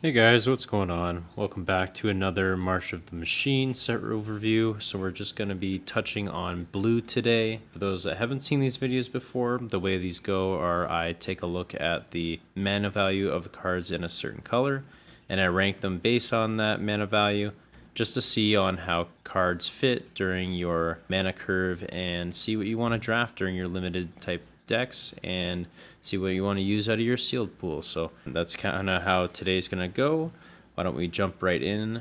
Hey guys, what's going on? Welcome back to another March of the Machine set overview. So we're just going to be touching on blue today. For those that haven't seen these videos before, the way these go are I take a look at the mana value of the cards in a certain color, and I rank them based on that mana value just to see on how cards fit during your mana curve and see what you want to draft during your limited type decks and see what you want to use out of your sealed pool. So that's kind of how today's going to go. Why don't we jump right in?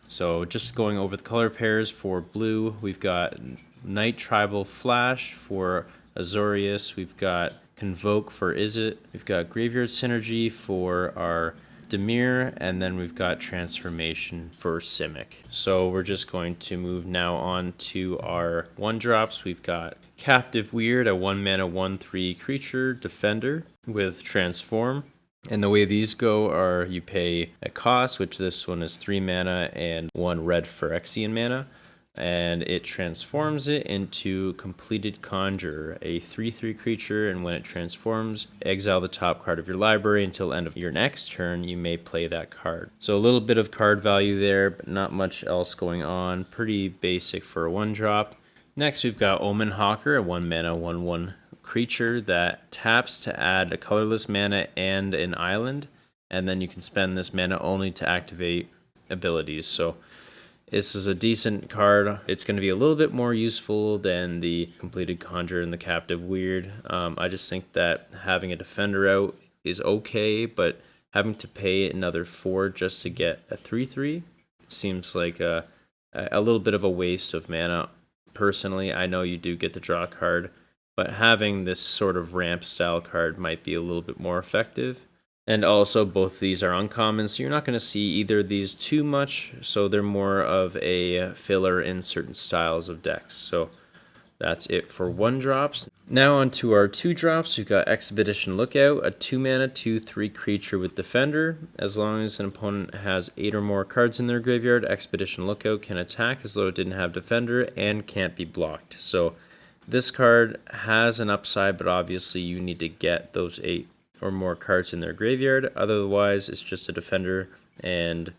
So just going over the color pairs for blue, we've got Night Tribal Flash for Azorius, we've got Convoke for Izzet, we've got Graveyard Synergy for our Dimir, and then we've got Transformation for Simic. So we're just going to move now on to our 1-drops. We've got Captive Weird, a 1-mana 1/3 creature defender with Transform. And the way these go are you pay a cost, which this one is 3 mana and 1 red Phyrexian mana, and it transforms it into Completed Conjurer, a 3/3 creature, and when it transforms, exile the top card of your library until end of your next turn. You may play that card. So a little bit of card value there, but not much else going on. Pretty basic for a 1-drop. Next, we've got Omen Hawker, a 1-mana 1/1 creature that taps to add a colorless mana and an island, and then you can spend this mana only to activate abilities. So this is a decent card. It's going to be a little bit more useful than the Completed Conjure and the Captive Weird. I just think that having a defender out is okay, but having to pay another 4 just to get a 3/3 seems like a little bit of a waste of mana. Personally, I know you do get to draw a card, but having this sort of ramp style card might be a little bit more effective. And also both these are uncommon, so you're not going to see either of these too much, so they're more of a filler in certain styles of decks. So that's it for 1-drops. Now on to our 2-drops. We've got Expedition Lookout, a 2-mana 2/3 creature with Defender. As long as an opponent has 8 or more cards in their graveyard, Expedition Lookout can attack as though it didn't have Defender and can't be blocked. So this card has an upside, but obviously you need to get those 8 or more cards in their graveyard. Otherwise, it's just a Defender, and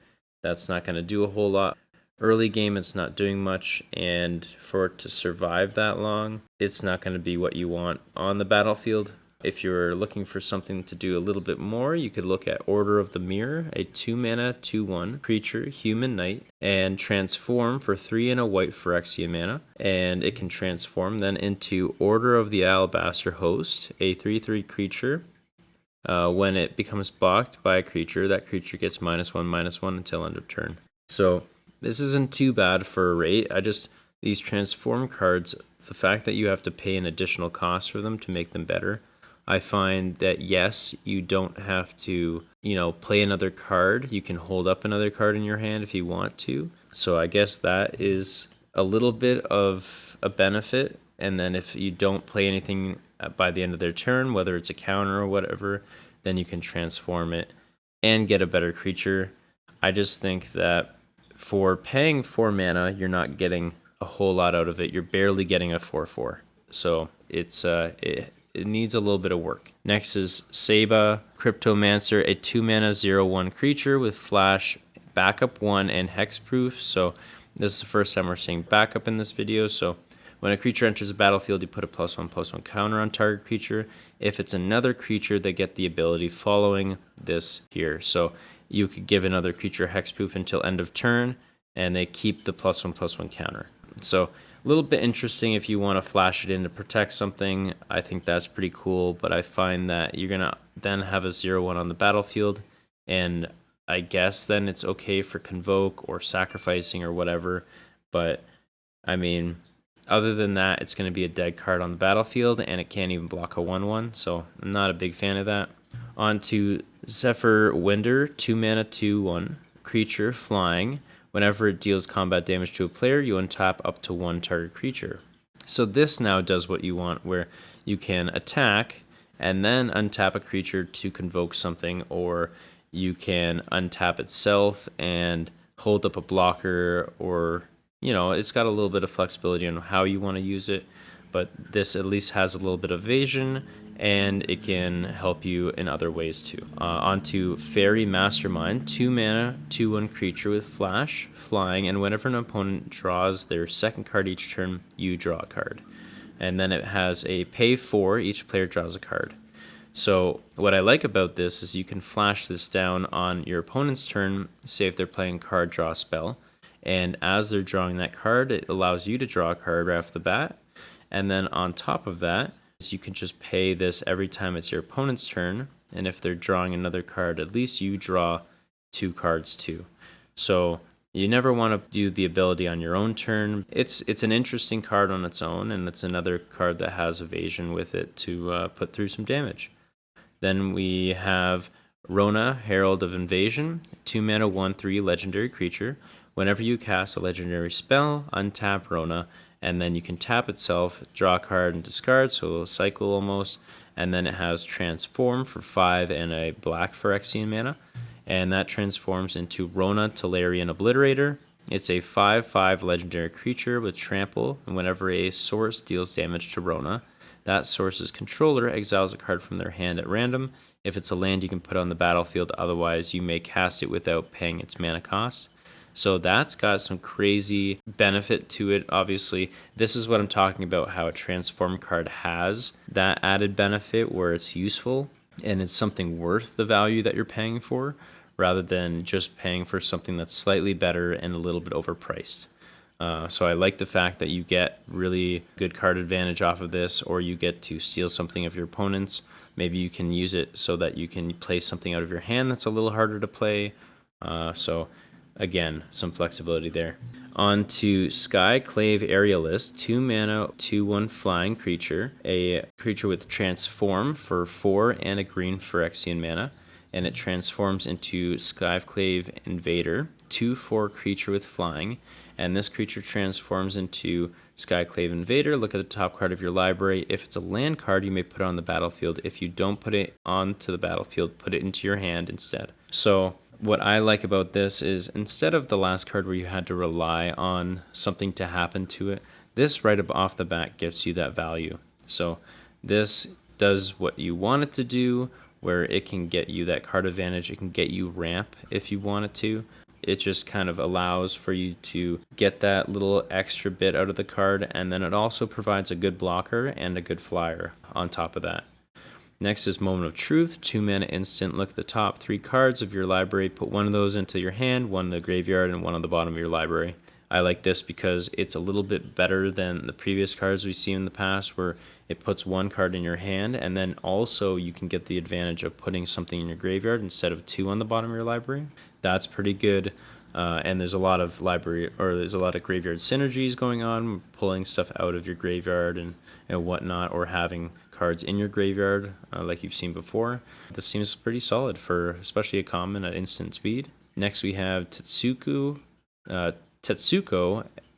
that's not going to do a whole lot. Early game, it's not doing much, and for it to survive that long, it's not going to be what you want on the battlefield. If you're looking for something to do a little bit more, you could look at Order of the Mirror, a 2-mana 2/1 creature, human knight, and transform for 3 and a white Phyrexia mana. And it can transform then into Order of the Alabaster Host, a 3/3 creature. When it becomes blocked by a creature, that creature gets -1/-1 until end of turn. So this isn't too bad for a rate. These transform cards, the fact that you have to pay an additional cost for them to make them better, I find that yes, you don't have to, play another card. You can hold up another card in your hand if you want to. So I guess that is a little bit of a benefit. And then if you don't play anything by the end of their turn, whether it's a counter or whatever, then you can transform it and get a better creature. I just think that for paying 4 mana, you're not getting a whole lot out of it. You're barely getting a 4/4. So it needs a little bit of work. Next is Seba, Cryptomancer, a 2-mana 0/1 creature with Flash, backup 1, and hexproof. So this is the first time we're seeing backup in this video. So when a creature enters the battlefield, you put a +1/+1 counter on target creature. If it's another creature, they get the ability following this here. So you could give another creature hexproof until end of turn, and they keep the +1/+1 counter. So a little bit interesting if you want to flash it in to protect something. I think that's pretty cool, but I find that you're going to then have a 0/1 on the battlefield, and I guess then it's okay for Convoke or sacrificing or whatever. But, I mean, other than that, it's going to be a dead card on the battlefield, and it can't even block a 1/1, so I'm not a big fan of that. On to Zephyr Winder, 2-mana 2/1 creature, flying. Whenever it deals combat damage to a player, you untap up to 1 target creature. So this now does what you want, where you can attack and then untap a creature to convoke something, or you can untap itself and hold up a blocker, or it's got a little bit of flexibility on how you want to use it, but this at least has a little bit of evasion, and it can help you in other ways too. Onto Fairy Mastermind, 2 mana, 2/1 creature with flash, flying, and whenever an opponent draws their second card each turn, you draw a card. And then it has a pay 4, each player draws a card. So what I like about this is you can flash this down on your opponent's turn, say if they're playing card draw spell, and as they're drawing that card, it allows you to draw a card right off the bat. And then on top of that, you can just pay this every time it's your opponent's turn, and if they're drawing another card, at least you draw 2 cards too. So you never want to do the ability on your own turn. It's an interesting card on its own, and it's another card that has evasion with it to put through some damage. Then we have Rona, Herald of Invasion, 2 mana, 1/3 legendary creature. Whenever you cast a legendary spell, untap Rona, and then you can tap itself, draw a card, and discard, so it'll cycle almost. And then it has Transform for 5 and a black Phyrexian mana, and that transforms into Rona, Tolarian Obliterator. It's a 5/5 legendary creature with trample, and whenever a source deals damage to Rona, that source's controller exiles a card from their hand at random. If it's a land, you can put on the battlefield, otherwise you may cast it without paying its mana cost. So that's got some crazy benefit to it. Obviously, this is what I'm talking about, how a transform card has that added benefit where it's useful and it's something worth the value that you're paying for, rather than just paying for something that's slightly better and a little bit overpriced. So I like the fact that you get really good card advantage off of this, or you get to steal something of your opponent's. Maybe you can use it so that you can play something out of your hand that's a little harder to play. So again, some flexibility there. On to Skyclave Aerialist, 2 mana, 2/1 flying creature, a creature with Transform for 4 and a green Phyrexian mana, and it transforms into Skyclave Invader, 2/4 creature with flying, and this creature transforms into Skyclave Invader. Look at the top card of your library. If it's a land card, you may put it on the battlefield. If you don't put it onto the battlefield, put it into your hand instead. So what I like about this is, instead of the last card where you had to rely on something to happen to it, this right up off the bat gives you that value. So this does what you want it to do, where it can get you that card advantage. It can get you ramp if you want it to. It just kind of allows for you to get that little extra bit out of the card, and then it also provides a good blocker and a good flyer on top of that. Next is Moment of Truth, 2 mana instant. Look at the top 3 cards of your library, put one of those into your hand, one in the graveyard, and one on the bottom of your library. I like this because it's a little bit better than the previous cards we've seen in the past, where it puts one card in your hand, and then also you can get the advantage of putting something in your graveyard instead of 2 on the bottom of your library. That's pretty good. And there's a lot of graveyard synergies going on, pulling stuff out of your graveyard and whatnot, or having cards in your graveyard like you've seen before. This seems pretty solid for especially a common at instant speed. Next we have Tetsuko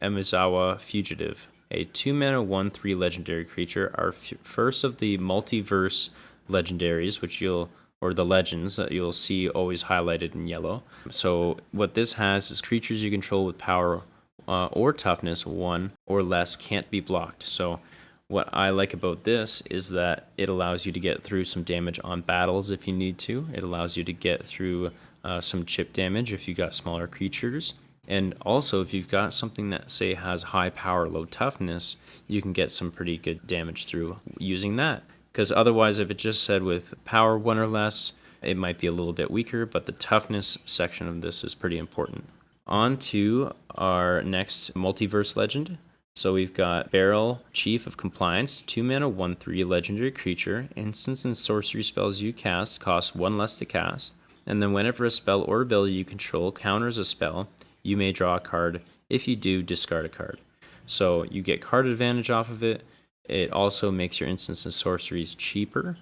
Emizawa Fugitive, a 2 mana 1/3 legendary creature, our first of the multiverse legendaries, or the legends that you'll see always highlighted in yellow. So what this has is creatures you control with power or toughness 1 or less can't be blocked. So what I like about this is that it allows you to get through some damage on battles if you need to. It allows you to get through some chip damage if you got smaller creatures. And also, if you've got something that, say, has high power, low toughness, you can get some pretty good damage through using that. Because otherwise, if it just said with power 1 or less, it might be a little bit weaker, but the toughness section of this is pretty important. On to our next multiverse legend. So we've got Beryl, Chief of Compliance, 2 mana 1/3 legendary creature. Instants and sorcery spells you cast cost 1 less to cast. And then whenever a spell or ability you control counters a spell, you may draw a card. If you do, discard a card. So you get card advantage off of it. It also makes your instants and sorceries cheaper.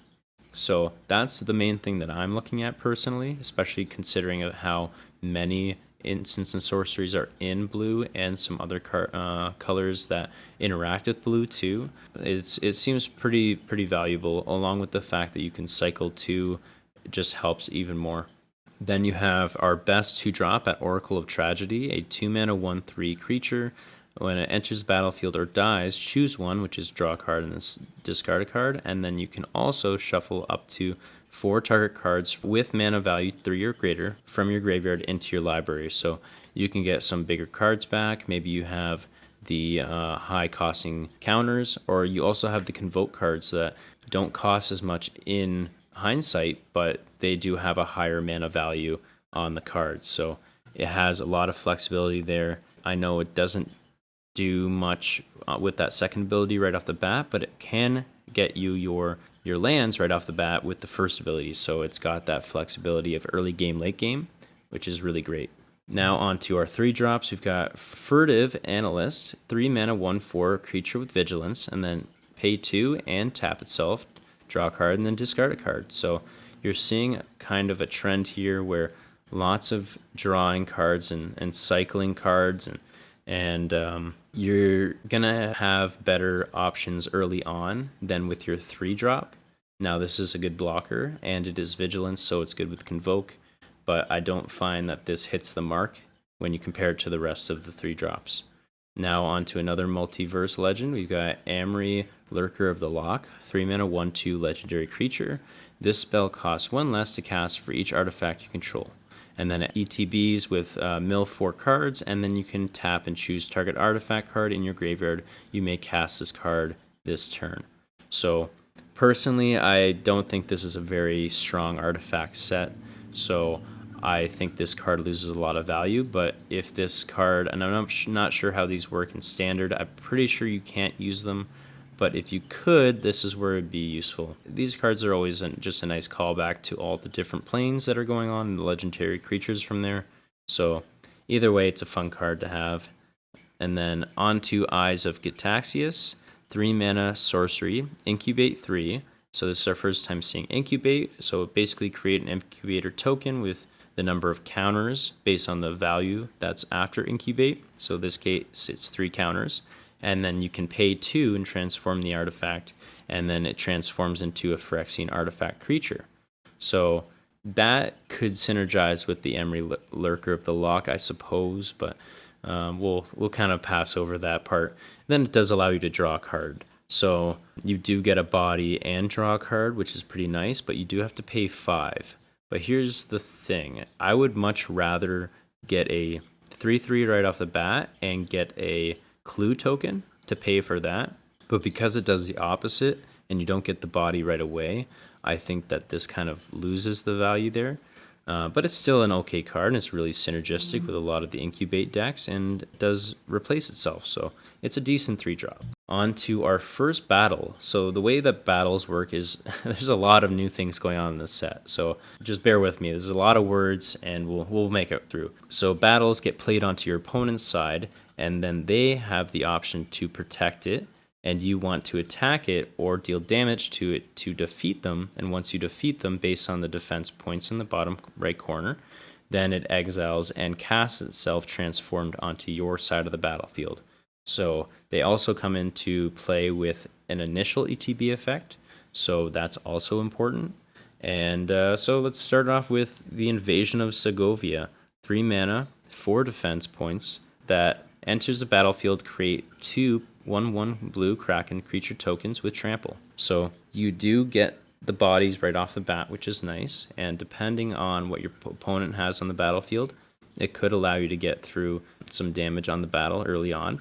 So that's the main thing that I'm looking at personally, especially considering how many instants and sorceries are in blue and some other colors that interact with blue too. It seems pretty valuable, along with the fact that you can cycle 2. It just helps even more. Then you have our best 2-drop at Oracle of Tragedy, a 2 mana 1/3 creature When it enters the battlefield or dies, choose one, which is draw a card and then discard a card. And then you can also shuffle up to 4 target cards with mana value 3 or greater from your graveyard into your library. So you can get some bigger cards back. Maybe you have the high costing counters, or you also have the convoke cards that don't cost as much in hindsight, but they do have a higher mana value on the cards. So it has a lot of flexibility there. I know it doesn't do much with that second ability right off the bat, but it can get you your lands right off the bat with the first ability. So it's got that flexibility of early game, late game, which is really great. Now on to our 3 drops. We've got Furtive Analyst, 3 mana, 1/4 creature with vigilance, and then pay 2 and tap itself, draw a card, and then discard a card. So you're seeing kind of a trend here where lots of drawing cards and cycling cards, and you're gonna have better options early on than with your 3 drop. Now this is a good blocker, and it is vigilance, so it's good with convoke, but I don't find that this hits the mark when you compare it to the rest of the 3 drops. Now on to another multiverse legend. We've got Amri, Lurker of the Loch, 3 mana, 1/2 legendary creature. This spell costs 1 less to cast for each artifact you control. And then ETBs with mill 4 cards, and then you can tap and choose target artifact card in your graveyard. You may cast this card this turn. So personally, I don't think this is a very strong artifact set. So I think this card loses a lot of value, but if this card, and I'm not sure how these work in standard, I'm pretty sure you can't use them, but if you could, this is where it'd be useful. These cards are always just a nice callback to all the different planes that are going on and the legendary creatures from there. So either way, it's a fun card to have. And then on to Eyes of Gitaxias, 3 mana, sorcery, incubate 3. So this is our first time seeing incubate. So basically create an incubator token with the number of counters based on the value that's after incubate. So in this case, it's 3 counters. And then you can pay 2 and transform the artifact, and then it transforms into a Phyrexian artifact creature. So that could synergize with the Emry Lurker of the Loch, I suppose, but we'll kind of pass over that part. Then it does allow you to draw a card. So you do get a body and draw a card, which is pretty nice, but you do have to pay 5. But here's the thing. I would much rather get a 3/3 right off the bat and get a clue token to pay for that. But because it does the opposite and you don't get the body right away, I think that this kind of loses the value there. But it's still an okay card, and it's really synergistic with a lot of the incubate decks and does replace itself. So it's a decent 3-drop. On to our first battle. So the way that battles work is there's a lot of new things going on in this set. So just bear with me. There's a lot of words, and we'll make it through. So battles get played onto your opponent's side, and then they have the option to protect it, and you want to attack it or deal damage to it to defeat them. And once you defeat them, based on the defense points in the bottom right corner, then it exiles and casts itself transformed onto your side of the battlefield. So they also come into play with an initial ETB effect, so that's also important. And so let's start off with the Invasion of Segovia. 3 mana, 4 defense points that enters the battlefield, create 2 1/1 blue Kraken creature tokens with trample. So you do get the bodies right off the bat, which is nice, and depending on what your opponent has on the battlefield, it could allow you to get through some damage on the battle early on.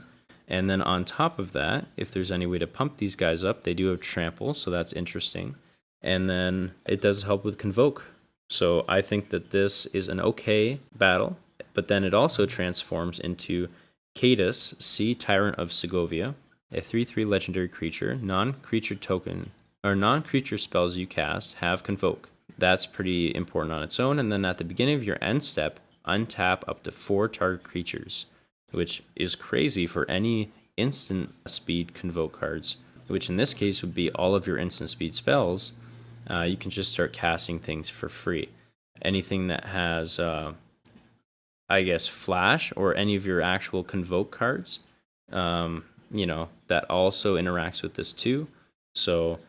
And then on top of that, if there's any way to pump these guys up, they do have trample, so that's interesting. And then it does help with convoke. So I think that this is an okay battle, but then it also transforms into Cadus, Sea Tyrant of Segovia, a 3/3 legendary creature. Non-creature token or non-creature spells you cast have convoke. That's pretty important on its own. And then at the beginning of your end step, untap up to 4 target creatures, which is crazy for any instant speed convoke cards, which in this case would be all of your instant speed spells. You can just start casting things for free. Anything that has I guess flash or any of your actual convoke cards, that also interacts with this too. So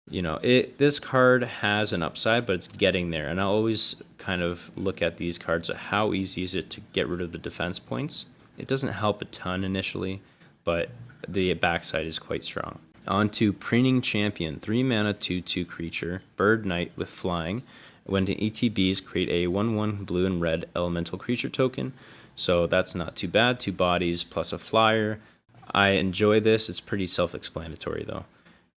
this card has an upside, but it's getting there. And I always kind of look at these cards at how easy is it to get rid of the defense points. It doesn't help a ton initially, but the backside is quite strong. On to Preening Champion, 3 mana 2/2 creature, bird knight with flying. When the ETBs, create a 1/1 blue and red elemental creature token. So that's not too bad. 2 bodies plus a flyer. I enjoy this. It's pretty self-explanatory though.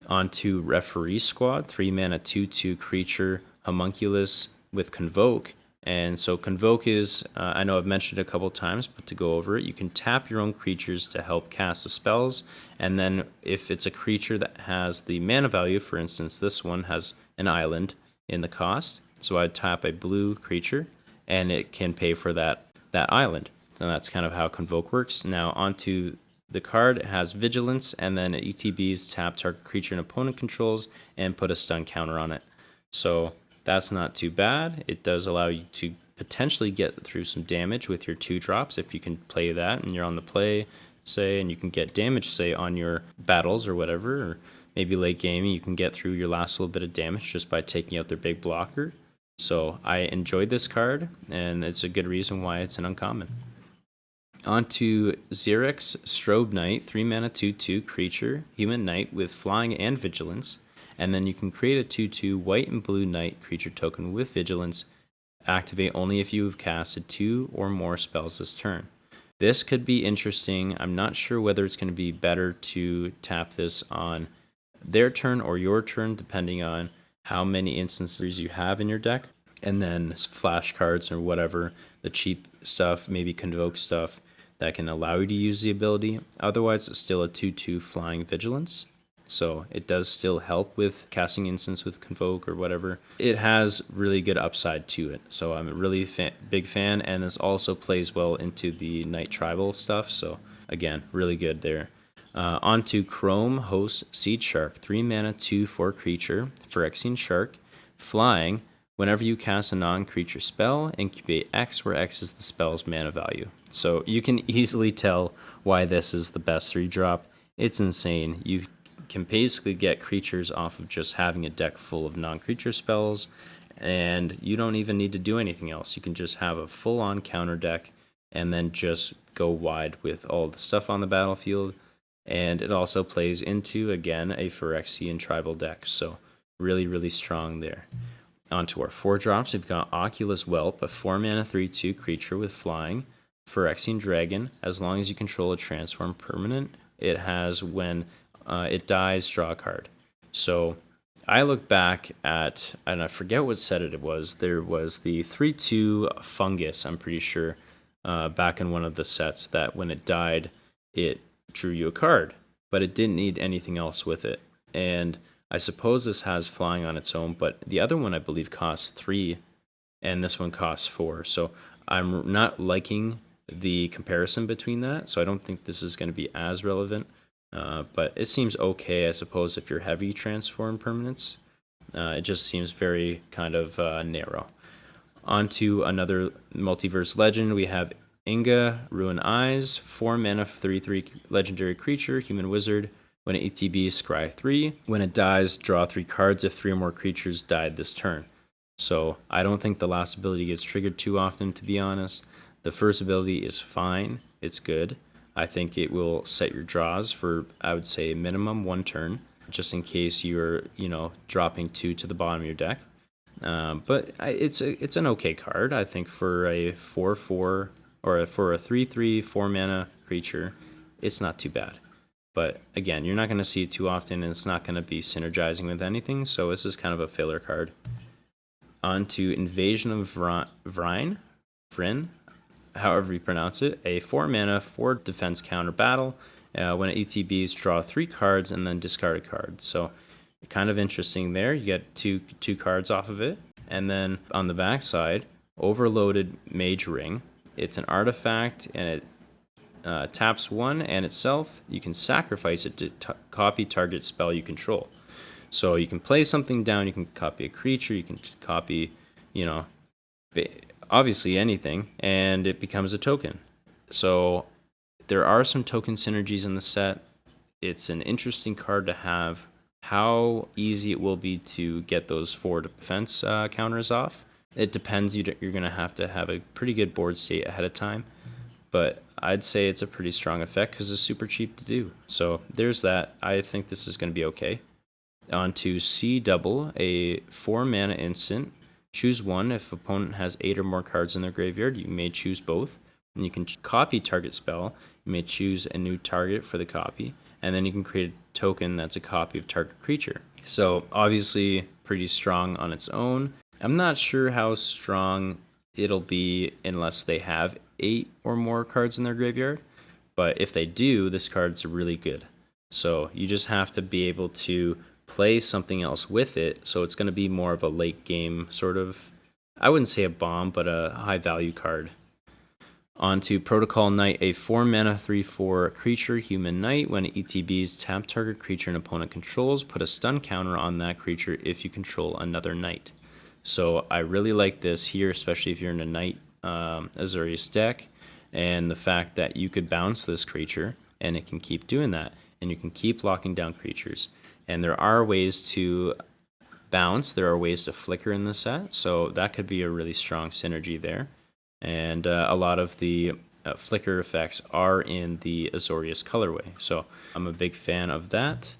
On to Referee Squad, 3 mana 2/2 creature, homunculus with Convoke. And so Convoke is, I know I've mentioned it a couple times, but to go over it, you can tap your own creatures to help cast the spells. And then if it's a creature that has the mana value, for instance, this one has an island in the cost. So I'd tap a blue creature and it can pay for that island. So that's kind of how Convoke works. Now onto the card, it has Vigilance, and then ETBs tap target creature and opponent controls and put a stun counter on it. So that's not too bad. It does allow you to potentially get through some damage with your 2-drops if you can play that and you're on the play, say, and you can get damage, say, on your battles or whatever, or maybe late game you can get through your last little bit of damage just by taking out their big blocker. So I enjoyed this card, and it's a good reason why it's an uncommon. On to Xerix Strobe Knight, 3 mana 2/2 creature, human knight with flying and vigilance. And then you can create a 2/2 white and blue knight creature token with vigilance. Activate only if you have casted 2 or more spells this turn. This could be interesting. I'm not sure whether it's going to be better to tap this on their turn or your turn, depending on how many instances you have in your deck. And then flash cards or whatever, the cheap stuff, maybe Convoke stuff, that can allow you to use the ability. Otherwise, it's still a 2/2 flying vigilance. So it does still help with casting instance with Convoke or whatever. It has really good upside to it. So I'm a really big fan, and this also plays well into the Knight Tribal stuff. So again, really good there. On to Chrome Host Seed Shark, 3 mana 2/4 creature, Phyrexian Shark, flying. Whenever you cast a non-creature spell, incubate X, where X is the spell's mana value. So you can easily tell why this is the best 3-drop. It's insane. You can basically get creatures off of just having a deck full of non-creature spells, and you don't even need to do anything else. You can just have a full-on counter deck and then just go wide with all the stuff on the battlefield. And it also plays into, again, a Phyrexian tribal deck. So really, really strong there. Onto our 4-drops, we've got Oculus Whelp, a 4 mana 3/2 creature with flying, Phyrexian Dragon. As long as you control a transform permanent, it has when it dies, draw a card. So I look back at, and I forget what set it was. There was the 3/2 fungus, I'm pretty sure, back in one of the sets, that when it died, it drew you a card, but it didn't need anything else with it. And I suppose this has flying on its own, but the other one I believe costs 3, and this one costs 4. So I'm not liking the comparison between that, so I don't think this is going to be as relevant. But it seems okay, I suppose, if you're heavy transform permanents. It just seems very kind of narrow. On to another multiverse legend, we have Inga, Ruin Eyes, 4 mana 3/3 legendary creature, human wizard. When it ETBs, scry 3. When it dies, draw 3 cards if 3 or more creatures died this turn. So I don't think the last ability gets triggered too often, to be honest. The first ability is fine. It's good. I think it will set your draws for, I would say, minimum 1 turn, just in case you're, dropping 2 to the bottom of your deck. But it's an okay card, I think, for a 4/4 or for a 3/3 4 mana creature. It's not too bad. But again, you're not going to see it too often, and it's not going to be synergizing with anything, so this is kind of a filler card. On to Invasion of Vryn, however you pronounce it, a 4 mana 4 defense counter battle. When it ETBs, draw 3 cards and then discard a card. So kind of interesting there. You get two cards off of it. And then on the back side, Overloaded Mage Ring. It's an artifact, and it taps 1 and itself. You can sacrifice it to copy target spell you control. So you can play something down, you can copy a creature, you can copy, obviously anything, and it becomes a token. So there are some token synergies in the set. It's an interesting card to have. How easy it will be to get those 4 defense counters off, it depends. You're going to have a pretty good board state ahead of time. but I'd say it's a pretty strong effect because it's super cheap to do. So there's that. I think this is going to be okay. On to C double, a 4 mana instant. Choose one. If opponent has 8 or more cards in their graveyard, you may choose both. And you can copy target spell. You may choose a new target for the copy. And then you can create a token that's a copy of target creature. So obviously pretty strong on its own. I'm not sure how strong it'll be unless they have 8 or more cards in their graveyard. But if they do, this card's really good. So you just have to be able to play something else with it. So it's going to be more of a late game sort of, I wouldn't say a bomb, but a high value card. On to Protocol Knight, a 4 mana 3/4 creature human knight. When it ETBs, tap target creature an opponent controls, put a stun counter on that creature if you control another knight. So I really like this here, especially if you're in a knight Azorius deck, and the fact that you could bounce this creature and it can keep doing that, and you can keep locking down creatures. And there are ways to bounce, there are ways to flicker in the set, so that could be a really strong synergy there. And a lot of the flicker effects are in the Azorius colorway, so I'm a big fan of that.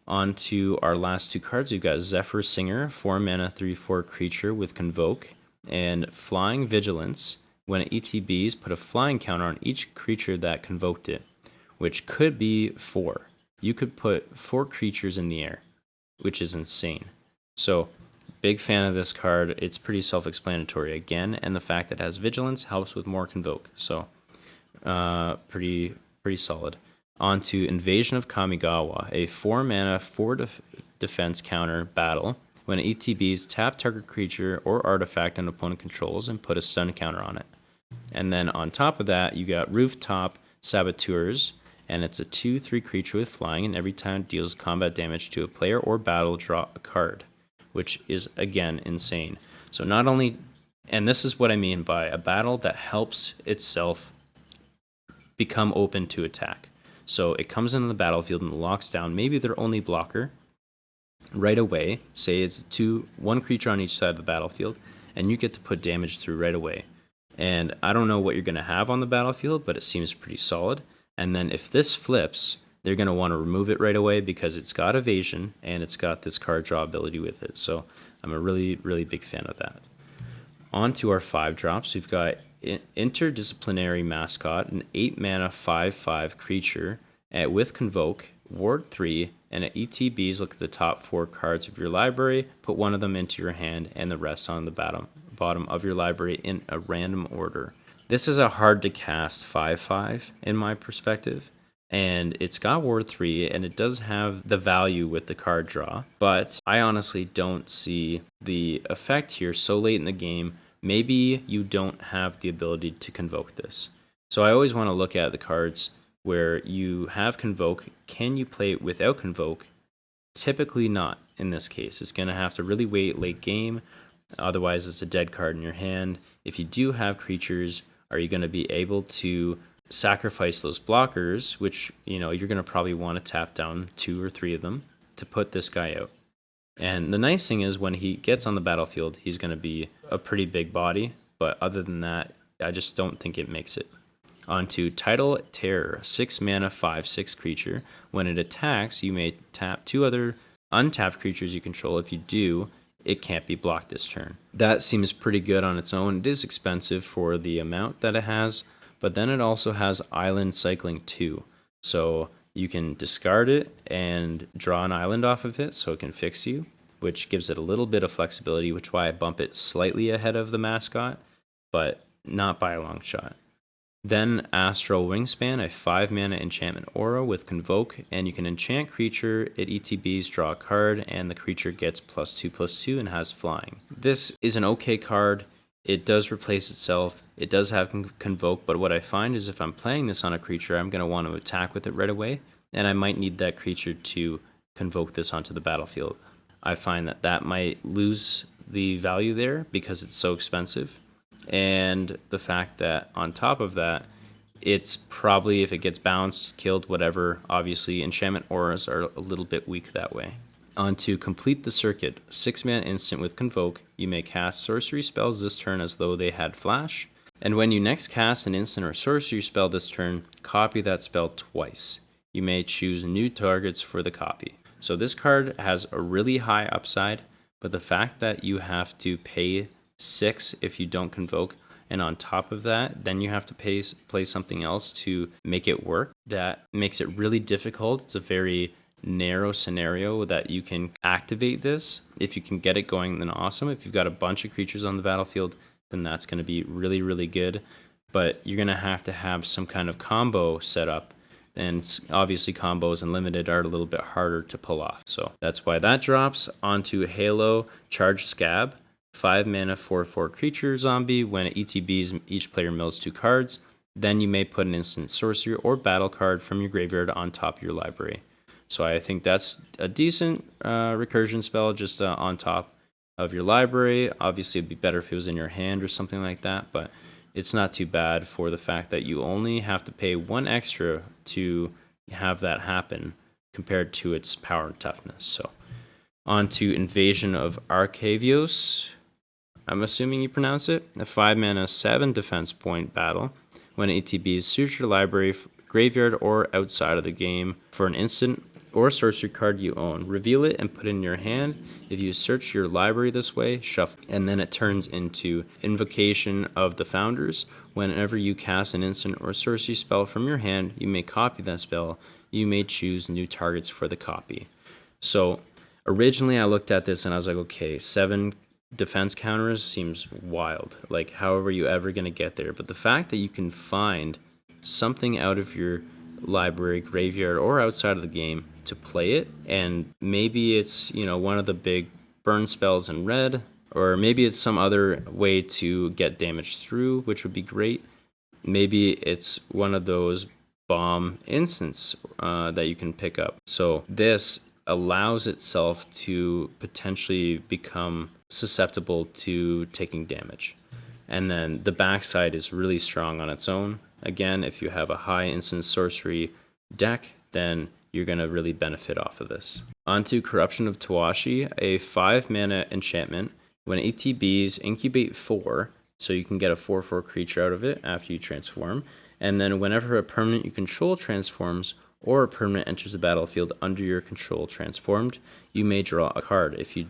On to our last 2 cards, we've got Zephyr Singer, 4 mana 3/4 creature with Convoke, and Flying Vigilance. When it ETBs, put a flying counter on each creature that convoked it, which could be 4. You could put 4 creatures in the air, which is insane. So, big fan of this card. It's pretty self-explanatory again, and the fact that it has Vigilance helps with more Convoke. So, pretty solid. On to Invasion of Kamigawa, a 4 mana 4 defense counter battle. When it ETBs, tap target creature or artifact an opponent controls and put a stun counter on it. And then on top of that, you got Rooftop Saboteurs, and it's a 2/3 creature with flying, and every time it deals combat damage to a player or battle, draw a card, which is, again, insane. So not only, and this is what I mean by a battle that helps itself become open to attack. So it comes into the battlefield and locks down maybe their only blocker right away. Say it's 1 creature on each side of the battlefield, and you get to put damage through right away. And I don't know what you're going to have on the battlefield, but it seems pretty solid. And then if this flips, they're going to want to remove it right away because it's got evasion and it's got this card draw ability with it. So I'm a really big fan of that. On to our 5 drops. We've got Interdisciplinary Mascot, an 8 mana 5/5 creature with Convoke, Ward 3, and at ETBs, look at the top 4 cards of your library, put one of them into your hand, and the rest on the bottom of your library in a random order. This is a hard to cast 5/5 in my perspective, and it's got Ward 3, and it does have the value with the card draw, but I honestly don't see the effect here so late in the game. Maybe you don't have the ability to convoke this. So I always want to look at the cards where you have Convoke. Can you play it without Convoke? Typically not in this case. It's going to have to really wait late game. Otherwise, it's a dead card in your hand. If you do have creatures, are you going to be able to sacrifice those blockers, which, you know, you're going to probably want to tap down 2 or 3 of them to put this guy out. And the nice thing is when he gets on the battlefield, he's going to be a pretty big body. But other than that, I just don't think it makes it. On to Tidal Terror, 6 mana 5/6 creature. When it attacks, you may tap 2 other untapped creatures you control. If you do, it can't be blocked this turn. That seems pretty good on its own. It is expensive for the amount that it has, but then it also has Island Cycling 2. So you can discard it and draw an island off of it so it can fix you, which gives it a little bit of flexibility, which is why I bump it slightly ahead of the mascot, but not by a long shot. Then Astral Wingspan, a 5 mana enchantment aura with Convoke, and you can enchant creature, it ETBs, draw a card, and the creature gets +2/+2 and has flying. This is an okay card. It does replace itself. It does have Convoke, but what I find is if I'm playing this on a creature, I'm going to want to attack with it right away, and I might need that creature to convoke this onto the battlefield. I find that that might lose the value there because it's so expensive. And the fact that on top of that, it's probably, if it gets bounced, killed, whatever, obviously enchantment auras are a little bit weak that way. On to Complete the Circuit, 6 mana instant with Convoke. You may cast sorcery spells this turn as though they had flash. And when you next cast an instant or sorcery spell this turn, copy that spell twice. You may choose new targets for the copy. So this card has a really high upside, but the fact that you have to pay 6 if you don't convoke, and on top of that, then you have to play something else to make it work, that makes it really difficult. It's a very narrow scenario that you can activate this. If you can get it going, then awesome. If you've got a bunch of creatures on the battlefield, then that's going to be really, really good. But you're going to have some kind of combo set up. And obviously combos and limited are a little bit harder to pull off. So that's why that drops onto Halo Charge Scab. 5 mana 4/4 creature zombie. When it ETBs, each player mills 2 cards. Then you may put an instant sorcery or battle card from your graveyard on top of your library. So I think that's a decent recursion spell just on top of your library. Obviously, it'd be better if it was in your hand or something like that, but it's not too bad for the fact that you only have to pay 1 extra to have that happen compared to its power and toughness. So on to Invasion of Arcavios. I'm assuming you pronounce it. A 5 mana 7 defense point battle. When ATBs, search your library, graveyard, or outside of the game for an instant or sorcery card you own. Reveal it and put it in your hand. If you search your library this way, shuffle. And then it turns into Invocation of the Founders. Whenever you cast an instant or sorcery spell from your hand, you may copy that spell. You may choose new targets for the copy. So originally I looked at this and I was like, okay, 7 defense counters seems wild. Like, how are you ever going to get there? But the fact that you can find something out of your library, graveyard, or outside of the game to play it, and maybe it's, one of the big burn spells in red, or maybe it's some other way to get damage through, which would be great. Maybe it's one of those bomb instants that you can pick up. So this allows itself to potentially become susceptible to taking damage. And then the backside is really strong on its own. Again, if you have a high instant sorcery deck, then you're going to really benefit off of this. Onto Corruption of Tawashi, a 5 mana enchantment. When ATBs, incubate 4, so you can get a 4/4 creature out of it after you transform. And then whenever a permanent you control transforms, or a permanent enters the battlefield under your control transformed, you may draw a card. If you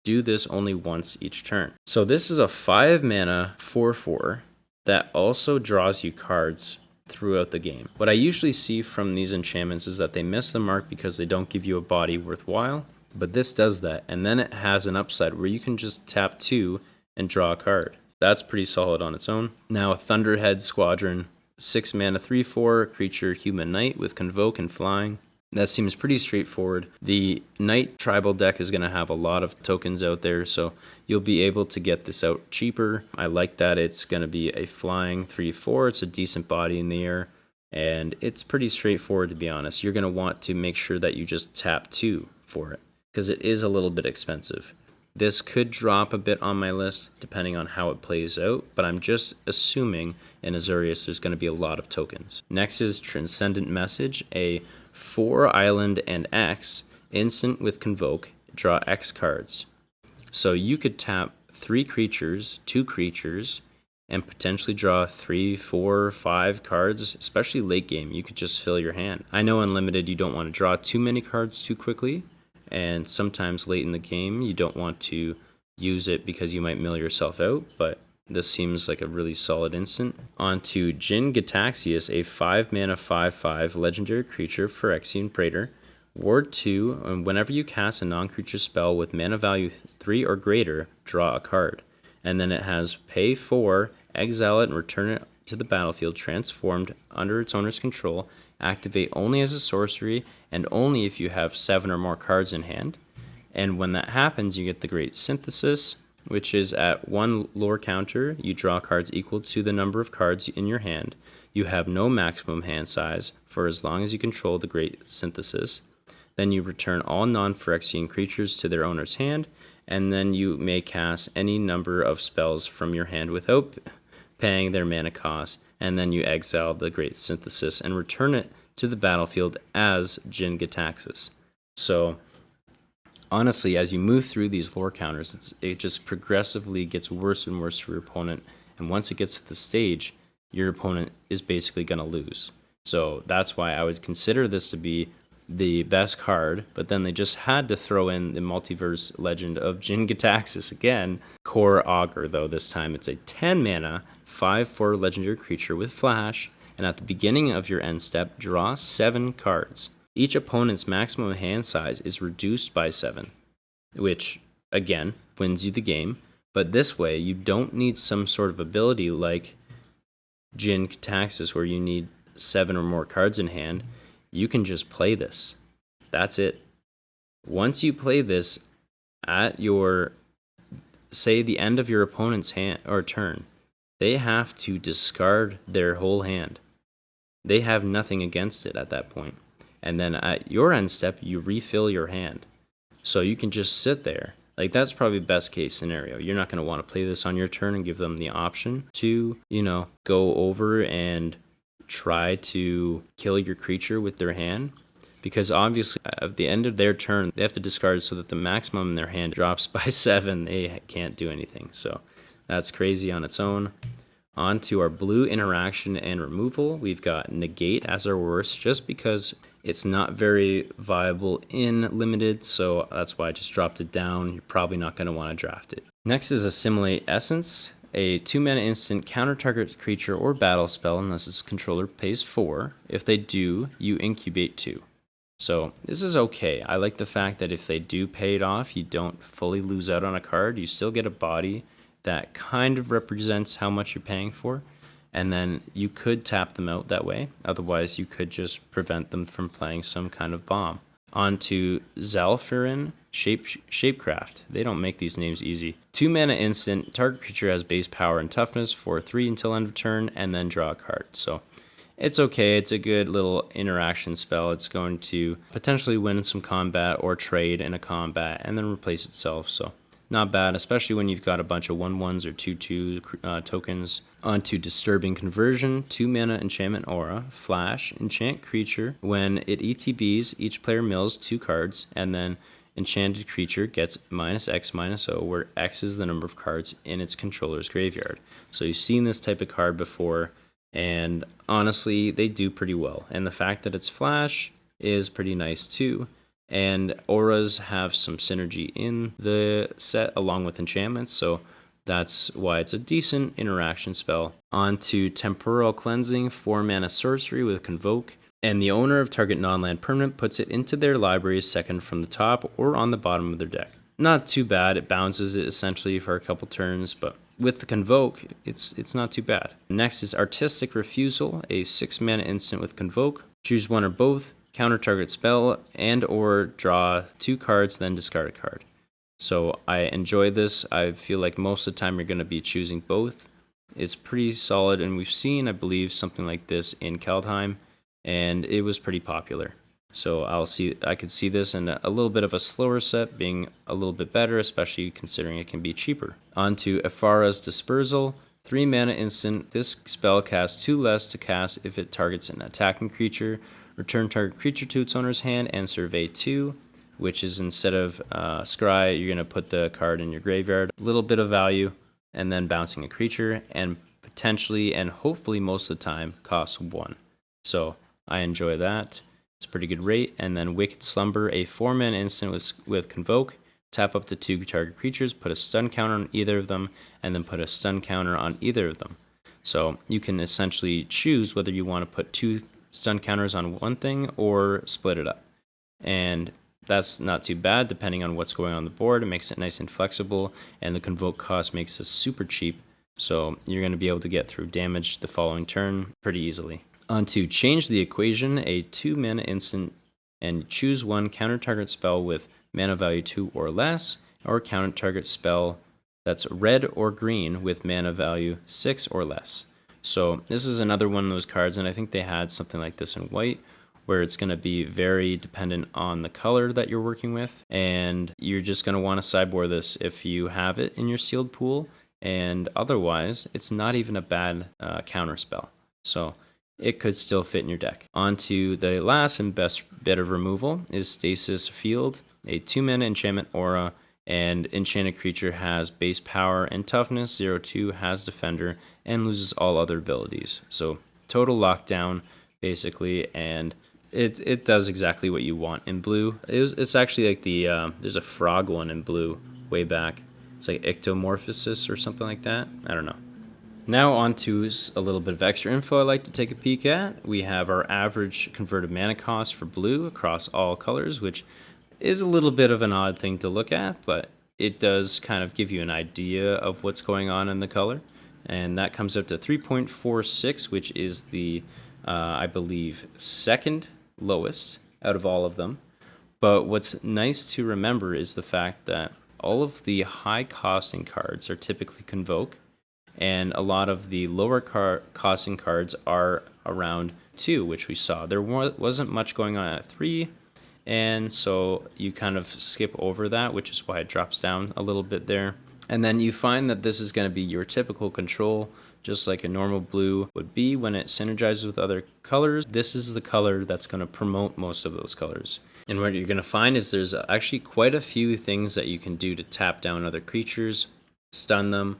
do this only once each turn. So this is a 5 mana 4/4 that also draws you cards throughout the game. What I usually see from these enchantments is that they miss the mark because they don't give you a body worthwhile, but this does that, and then it has an upside where you can just tap 2 and draw a card. That's pretty solid on its own. Now, a Thunderhead Squadron, 6 mana 3/4 creature human knight with convoke and flying. That seems pretty straightforward. The Knight tribal deck is going to have a lot of tokens out there, so you'll be able to get this out cheaper. I like that it's going to be a flying 3/4. It's a decent body in the air, and it's pretty straightforward, to be honest. You're going to want to make sure that you just tap 2 for it, because it is a little bit expensive. This could drop a bit on my list, depending on how it plays out, but I'm just assuming in Azorius there's going to be a lot of tokens. Next is Transcendent Message, a 4 island and X, instant with convoke, draw X cards. So you could tap 3 creatures, 2 creatures, and potentially draw 3, 4, 5 cards, especially late game. You could just fill your hand. I know Unlimited, you don't want to draw too many cards too quickly, and sometimes late in the game you don't want to use it because you might mill yourself out, but this seems like a really solid instant. On to Jin Gitaxias, a 5 mana 5/5 legendary creature, Phyrexian Praetor. Ward 2, and whenever you cast a non-creature spell with mana value 3 or greater, draw a card. And then it has pay 4, exile it, and return it to the battlefield transformed under its owner's control. Activate only as a sorcery, and only if you have 7 or more cards in hand. And when that happens, you get the Great Synthesis, which is at 1 lore counter, you draw cards equal to the number of cards in your hand. You have no maximum hand size for as long as you control the Great Synthesis. Then you return all non-Phyrexian creatures to their owner's hand, and then you may cast any number of spells from your hand without paying their mana cost, and then you exile the Great Synthesis and return it to the battlefield as Jin Gitaxias. So honestly, as you move through these lore counters, it just progressively gets worse and worse for your opponent And once it gets to the stage, your opponent is basically going to lose. So that's why I would consider this to be the best card, but then they just had to throw in the multiverse legend of Jin Gitaxias again. Core Augur, though, this time it's a 10 mana, 5/4 legendary creature with flash, and at the beginning of your end step, draw 7 cards. Each opponent's maximum hand size is reduced by 7, which, again, wins you the game. But this way, you don't need some sort of ability like Jin Gitaxias where you need 7 or more cards in hand. You can just play this. That's it. Once you play this at your, say, the end of your opponent's hand or turn, they have to discard their whole hand. They have nothing against it at that point. And then at your end step, you refill your hand. So you can just sit there. Like, that's probably best case scenario. You're not going to want to play this on your turn and give them the option to, go over and try to kill your creature with their hand, because obviously at the end of their turn they have to discard so that the maximum in their hand drops by 7. They can't do anything, so that's crazy on its own. On to our blue interaction and removal. We've got Negate as our worst, just because it's not very viable in limited, so that's why I just dropped it down. You're probably not going to want to draft it. Next is Assimilate Essence, a 2-mana instant counter target creature or battle spell unless its controller pays 4. If they do, you incubate 2. So this is okay. I like the fact that if they do pay it off, you don't fully lose out on a card. You still get a body that kind of represents how much you're paying for, and then you could tap them out that way. Otherwise, you could just prevent them from playing some kind of bomb. On to Zalfirin Shapecraft. They don't make these names easy. 2-mana instant, target creature has base power and toughness for 3 until end of turn, and then draw a card. So it's okay. It's a good little interaction spell. It's going to potentially win some combat or trade in a combat and then replace itself. So not bad, especially when you've got a bunch of 1/1s or 2/2 tokens. Onto Disturbing Conversion, 2-mana enchantment aura, flash, enchant creature. When it ETBs, each player mills 2 cards, and then enchanted creature gets -X/-0, where X is the number of cards in its controller's graveyard. So you've seen this type of card before, and honestly, they do pretty well. And the fact that it's flash is pretty nice too. And auras have some synergy in the set along with enchantments, so that's why it's a decent interaction spell. On to Temporal Cleansing, 4-mana sorcery with Convoke. And the owner of target non-land permanent puts it into their library second from the top or on the bottom of their deck. Not too bad. It bounces it essentially for a couple turns, but with the Convoke, it's not too bad. Next is Artistic Refusal, a 6-mana instant with Convoke. Choose one or both, counter target spell, and or draw 2 cards, then discard a card. So I enjoy this. I feel like most of the time you're going to be choosing both. It's pretty solid, and we've seen, I believe, something like this in Kaldheim, and it was pretty popular. So I could see this in a little bit of a slower set being a little bit better, especially considering it can be cheaper. On to Ephara's Dispersal, 3-mana instant. This spell casts 2 less to cast if it targets an attacking creature. Return target creature to its owner's hand and survey 2. Which is, instead of scry, you're going to put the card in your graveyard. A little bit of value, and then bouncing a creature, and potentially, and hopefully most of the time, costs 1. So I enjoy that. It's a pretty good rate. And then Wicked Slumber, a 4-mana instant with Convoke. Tap up to 2 target creatures, put a stun counter on either of them, and then put a stun counter on either of them. So you can essentially choose whether you want to put 2 stun counters on one thing or split it up. And that's not too bad depending on what's going on the board. It makes it nice and flexible, and the Convoke cost makes this super cheap, so you're going to be able to get through damage the following turn pretty easily. On to Change the Equation, a 2-mana instant, and choose one counter target spell with mana value 2 or less, or counter target spell that's red or green with mana value 6 or less. So this is another one of those cards, and I think they had something like this in white, where it's going to be very dependent on the color that you're working with, and you're just going to want to sideboard this if you have it in your sealed pool, and otherwise it's not even a bad counter spell, so it could still fit in your deck. On to the last and best bit of removal is Stasis Field, a 2-mana enchantment aura, And enchanted creature has base power and toughness, 0-2, has defender, and loses all other abilities. So total lockdown, basically, and it does exactly what you want in blue. It's actually like the there's a frog one in blue way back. It's like ectomorphosis or something like that. I don't know. Now on to a little bit of extra info I'd like to take a peek at. We have our average converted mana cost for blue across all colors, which is a little bit of an odd thing to look at, but it does kind of give you an idea of what's going on in the color. And that comes up to 3.46, which is the, I believe, second lowest out of all of them. But what's nice to remember is the fact that all of the high costing cards are typically Convoke, and a lot of the lower costing cards are around 2, which we saw. There wasn't much going on at 3, and so you kind of skip over that, which is why it drops down a little bit there. And then you find that this is going to be your typical control, just like a normal blue would be when it synergizes with other colors. This is the color that's going to promote most of those colors. And what you're going to find is there's actually quite a few things that you can do to tap down other creatures, stun them.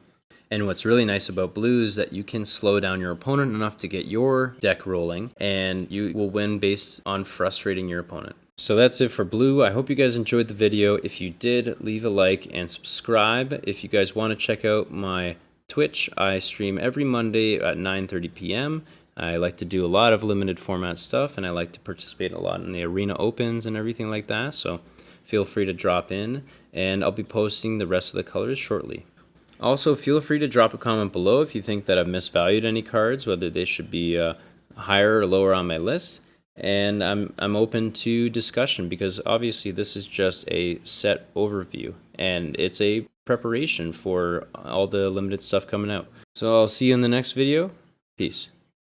And what's really nice about blue is that you can slow down your opponent enough to get your deck rolling, and you will win based on frustrating your opponent. So that's it for blue. I hope you guys enjoyed the video. If you did, leave a like and subscribe. If you guys want to check out my Twitch, I stream every Monday at 9:30 p.m. I like to do a lot of limited format stuff, and I like to participate a lot in the arena opens and everything like that. So feel free to drop in, and I'll be posting the rest of the colors shortly. Also, feel free to drop a comment below if you think that I've misvalued any cards, whether they should be higher or lower on my list. And I'm open to discussion, because obviously this is just a set overview, and it's a preparation for all the limited stuff coming out. So I'll see you in the next video. Peace.